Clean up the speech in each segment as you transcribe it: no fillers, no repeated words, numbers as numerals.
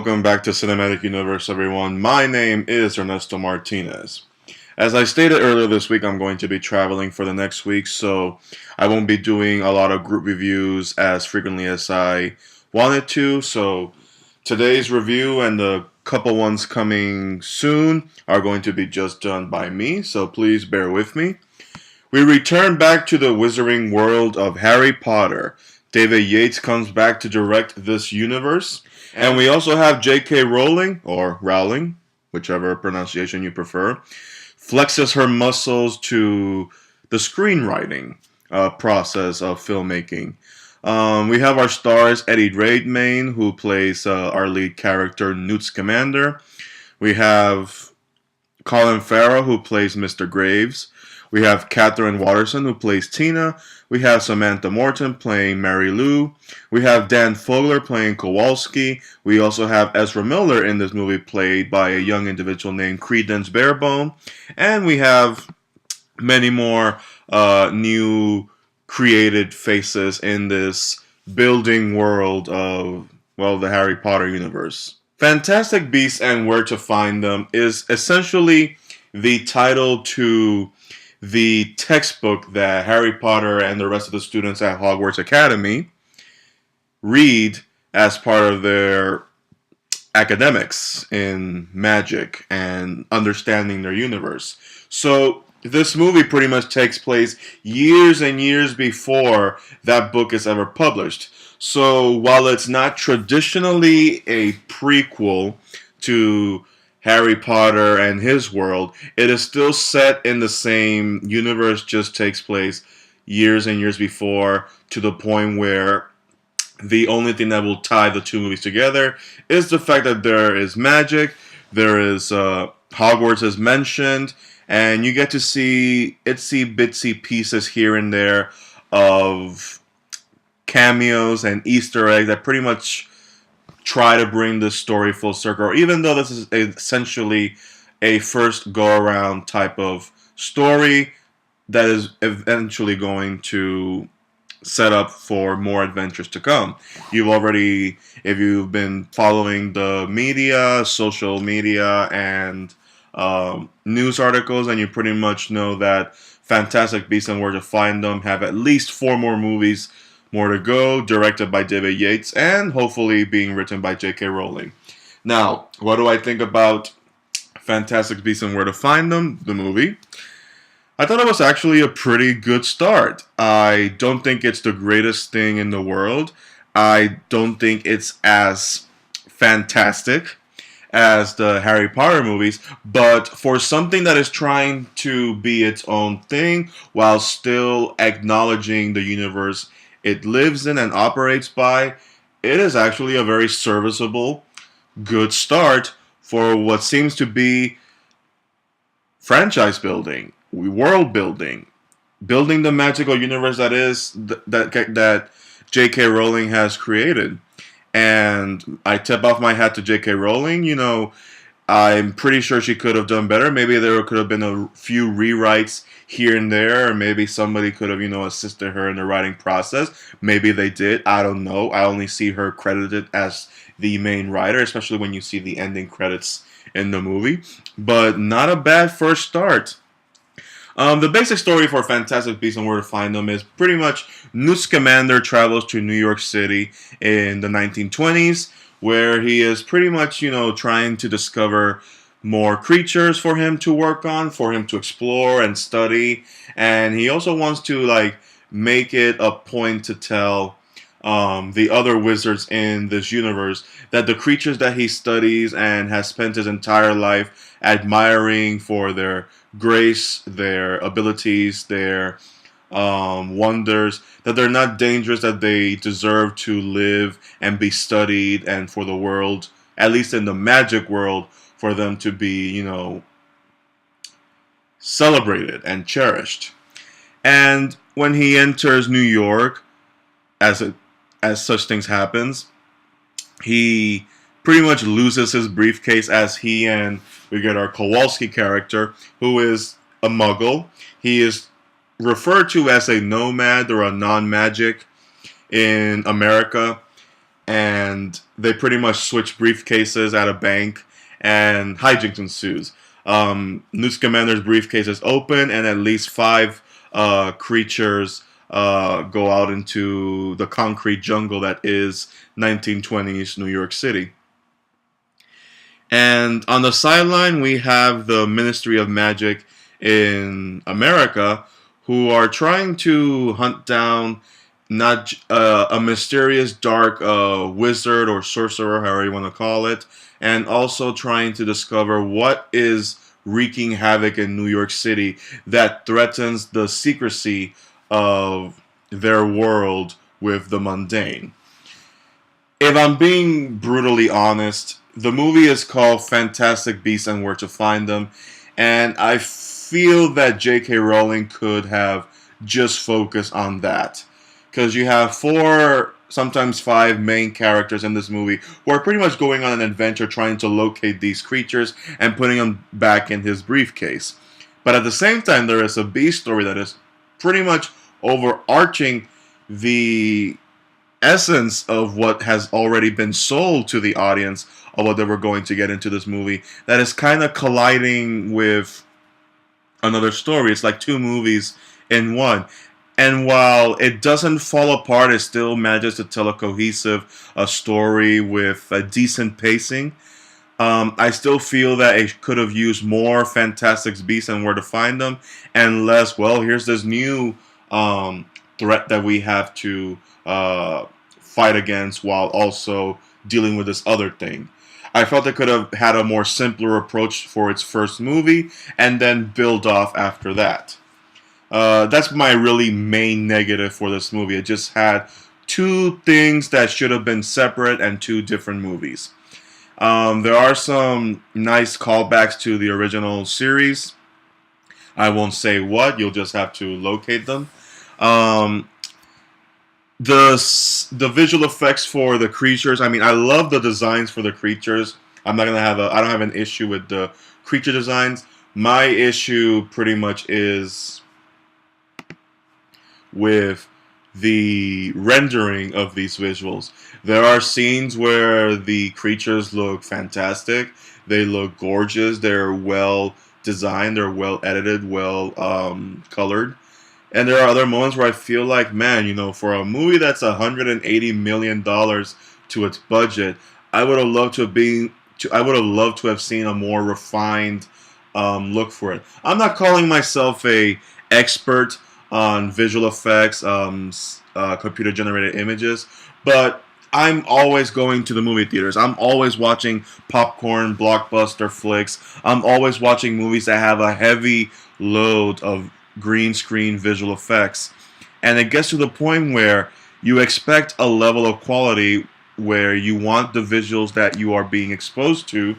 welcome back to Cinematic Universe, everyone. My name is Ernesto Martinez. As I stated earlier this week, I'm going to be traveling for the next week, so I won't be doing a lot of group reviews as frequently as I wanted to. So today's review and the couple ones coming soon are going to be just done by me, so please bear with me. We return back to the wizarding world of Harry Potter. David Yates comes back to direct this universe. And we also have j.k. Rowling, or Rowling, whichever pronunciation you prefer, flexes her muscles to the screenwriting process of filmmaking. We have our stars, Redmayne, who plays our lead character, Newt Scamander. We have Collin Farrell, who plays Mr. Graves. We have Katherine Waterston, who plays Tina. We have Samantha Morton playing Mary Lou. We have Dan Fogler playing Kowalski. We also have Ezra Miller in this movie, played by a young individual named Credence Barebone. And we have many more new created faces in this building world of, well, the Harry Potter universe. Fantastic Beasts and Where to Find Them is essentially the title to the textbook that Harry Potter and the rest of the students at Hogwarts Academy read as part of their academics in magic and understanding their universe. So this movie pretty much takes place years and years before that book is ever published. So while it's not traditionally a prequel to Harry Potter and his world, it is still set in the same universe, just takes place years and years before, to the point where the only thing that will tie the two movies together is the fact that there is magic, there is Hogwarts is mentioned, and you get to see itsy bitsy pieces here and there of cameos and Easter eggs that pretty much try to bring this story full circle, even though this is essentially a first go-around type of story that is eventually going to set up for more adventures to come. You've already, if you've been following the media, social media, and news articles, and you pretty much know that Fantastic Beasts and Where to Find Them have at least 4 more movies more to go, directed by David Yates, and hopefully being written by j.k. Rowling. Now, what do I think about Fantastic Beasts and Where to Find Them, the movie? I thought it was actually a pretty good start. I don't think it's the greatest thing in the world. I don't think it's as fantastic as the Harry Potter movies, but for something that is trying to be its own thing while still acknowledging the universe it lives in and operates by, it is actually a very serviceable, good start for what seems to be franchise building, world building, building the magical universe that is that j.k. Rowling has created. And I tip off my hat to j.k. Rowling. You know, I'm pretty sure she could have done better. Maybe there could have been a few rewrites here and there, or maybe somebody could have, assisted her in the writing process. Maybe they did. I don't know. I only see her credited as the main writer, especially when you see the ending credits in the movie. But not a bad first start. The basic story for Fantastic Beasts and Where to Find Them is pretty much Newt Scamander travels to New York City in the 1920s, where he is pretty much, trying to discover more creatures for him to work on, for him to explore and study. And he also wants to, make it a point to tell the other wizards in this universe that the creatures that he studies and has spent his entire life admiring for their grace, their abilities, their wonders, that they're not dangerous, that they deserve to live and be studied, and for the world, at least in the magic world, for them to be, celebrated and cherished. And when he enters New York, as such things happens, he pretty much loses his briefcase as we get our Kowalski character, who is a muggle. He is referred to as a nomad or a non-magic in America. and they pretty much switch briefcases at a bank, and hijinks ensues. Newt Scamander's briefcase is open, and at least five creatures go out into the concrete jungle that is 1920s New York City. And on the sideline, we have the Ministry of Magic in America, who are trying to hunt down not a mysterious dark wizard or sorcerer, however you want to call it, and also trying to discover what is wreaking havoc in New York City that threatens the secrecy of their world with the mundane. If I'm being brutally honest, the movie is called Fantastic Beasts and Where to Find Them, and I feel that j.k. Rowling could have just focused on that. Because you have four, sometimes five main characters in this movie who are pretty much going on an adventure trying to locate these creatures and putting them back in his briefcase. But at the same time, there is a B story that is pretty much overarching the essence of what has already been sold to the audience of what they were going to get into this movie, that is kind of colliding with another story. It's like two movies in one. And while it doesn't fall apart, it still manages to tell a cohesive story with a decent pacing. I still feel that it could have used more Fantastic Beasts and Where to Find Them, and less, well, here's this new threat that we have to fight against while also dealing with this other thing. I felt it could have had a more simpler approach for its first movie and then build off after that. That's my really main negative for this movie. It just had two things that should have been separate and two different movies. There are some nice callbacks to the original series. I won't say what, you'll just have to locate them. The visual effects for the creatures, I mean, I love the designs for the creatures. I don't have an issue with the creature designs. My issue pretty much is with the rendering of these visuals. There are scenes where the creatures look fantastic. They look gorgeous. They're well designed. They're well edited, well colored. And there are other moments where I feel like, man, for a movie that's $180 million to its budget, I would have loved to have seen a more refined look for it. I'm not calling myself a expert on visual effects, computer-generated images, but I'm always going to the movie theaters. I'm always watching popcorn, blockbuster flicks. I'm always watching movies that have a heavy load of green screen visual effects. And it gets to the point where you expect a level of quality where you want the visuals that you are being exposed to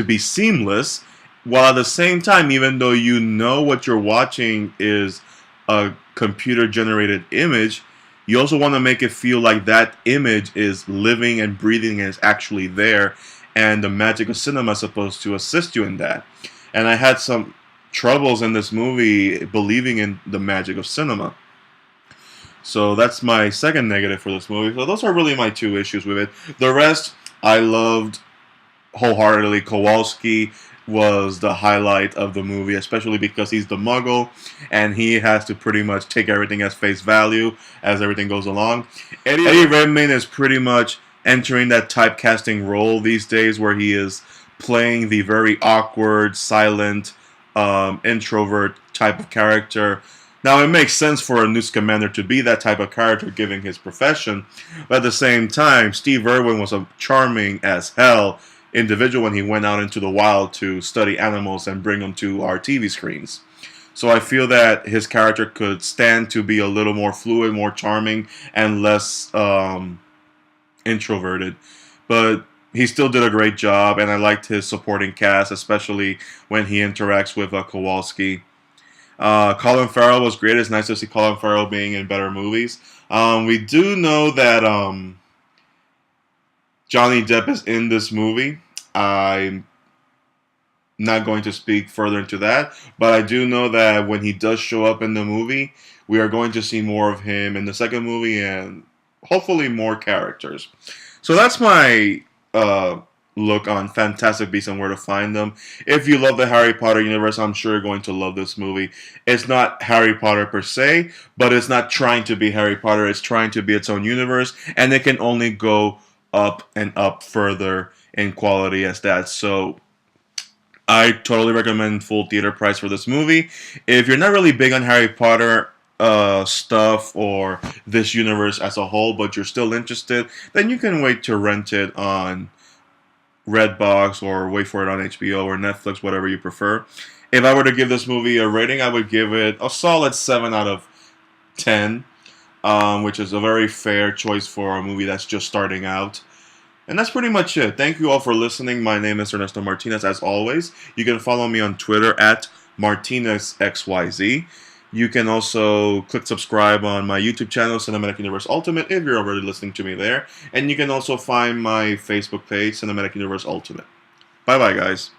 be seamless, while at the same time, even though you know what you're watching is a computer-generated image, you also want to make it feel like that image is living and breathing and is actually there, and the magic of cinema is supposed to assist you in that. And I had some troubles in this movie believing in the magic of cinema. So that's my second negative for this movie. So those are really my two issues with it. The rest, I loved wholeheartedly. Kowalski was the highlight of the movie, especially because he's the Muggle, and he has to pretty much take everything as face value as everything goes along. Eddie Redmayne is pretty much entering that typecasting role these days, where he is playing the very awkward, silent, introvert type of character. Now, it makes sense for a Newt Scamander to be that type of character, given his profession, but at the same time, Steve Irwin was a charming as hell individual when he went out into the wild to study animals and bring them to our TV screens. So I feel that his character could stand to be a little more fluid, more charming, and less introverted. But he still did a great job, and I liked his supporting cast, especially when he interacts with Kowalski. Colin Farrell was great. It's nice to see Colin Farrell being in better movies. We do know that Johnny Depp is in this movie. I'm not going to speak further into that, but I do know that when he does show up in the movie, we are going to see more of him in the second movie and hopefully more characters. So that's my look on Fantastic Beasts and where to find them. If you love the Harry Potter universe, I'm sure you're going to love this movie. It's not Harry Potter per se, but it's not trying to be Harry Potter. It's trying to be its own universe, and it can only go up and up further in quality as that. So I totally recommend full theater price for this movie. If you're not really big on Harry Potter stuff or this universe as a whole, but you're still interested, then you can wait to rent it on Redbox or wait for it on HBO or Netflix, whatever you prefer. If I were to give this movie a rating, I would give it a solid 7 out of 10, which is a very fair choice for a movie that's just starting out. And that's pretty much it. Thank you all for listening. My name is Ernesto Martinez, as always. You can follow me on Twitter at MartinezXYZ. You can also click subscribe on my YouTube channel, Cinematic Universe Ultimate, if you're already listening to me there. And you can also find my Facebook page, Cinematic Universe Ultimate. Bye-bye, guys.